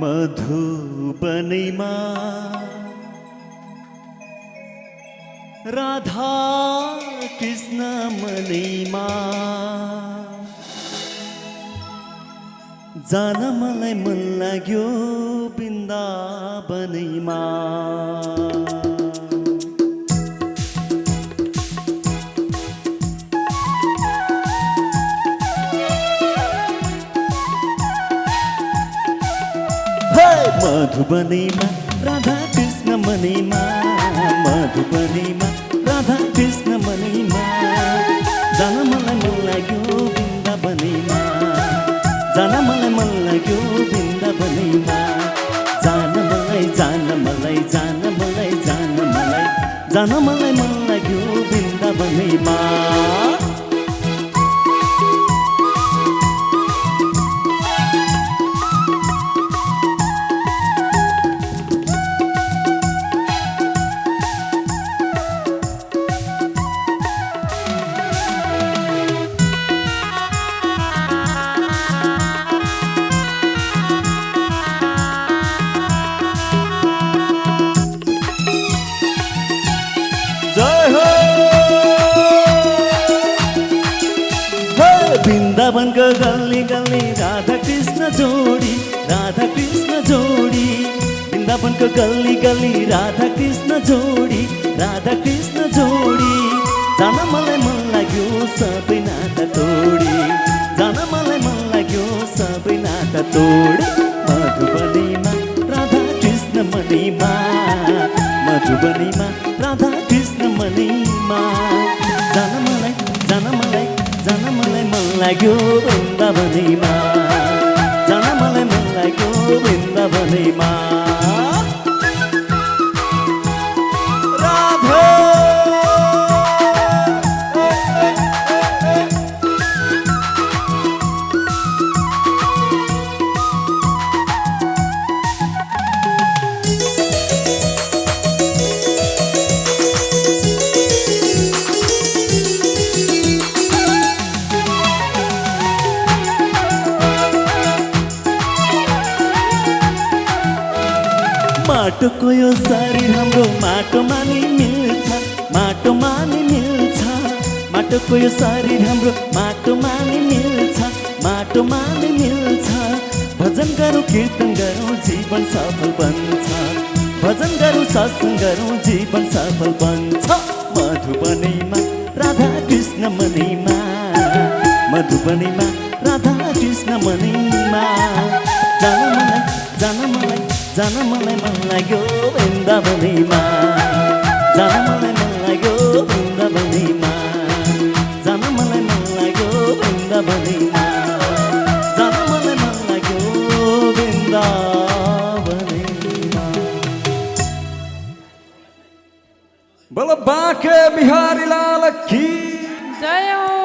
मधुबनीमा राधा कृष्ण मनीमा जान मलाई मन लाग्यो वृन्दावनीमा मधुबनीमा राधा कृष्ण मनीमा मधुबनीमा राधा कृष्ण मनीमा जान मलाई मन लाग्यो वृन्दावनीमा जान मलाई मन लाग्यो वृन्दावनीमा जान मलाई मन लाग्यो वृन्दावनीमा वृन्दावनको गल्ली गल्ली राधा कृष्ण जोडी वृन्दावनको गल्ली गल्ली राधा कृष्ण जोडी जान मलाई मन लाग्यो सबै नाता तोडी जान मलाई मन लाग्यो सबै नाता तोडी मधुबनीमा राधा कृष्ण मनीमा मधुबनीमा राधा कृष्ण मनीमा जान मलाई मन लाग्यो वृन्दावनीमा जान मलाई मन लाग्यो वृन्दावनीमा राधा माटोको यो शरीर हाम्रो माटोमा नि मिल्छ माटोको यो शरीर हाम्रो माटोमा नि मिल्छ भजन गरौँ कीर्तन गरौँ जीवन सफल बन्छ भजन गरौँ सत्संग गरौँ जीवन सफल बन्छ मधुबनीमा राधा कृष्ण मनीमा मधुबनीमा राधा कृष्ण मनीमा जान मलाई मन लाग्यो वृन्दावनीमा जान मलाई मन लाग्यो वृन्दावनीमा जान मलाई मन लाग्यो वृन्दावनीमा जान मलाई मन लाग्यो वृन्दावनीमा। बोलो बांके बिहारी लाल की जय हो।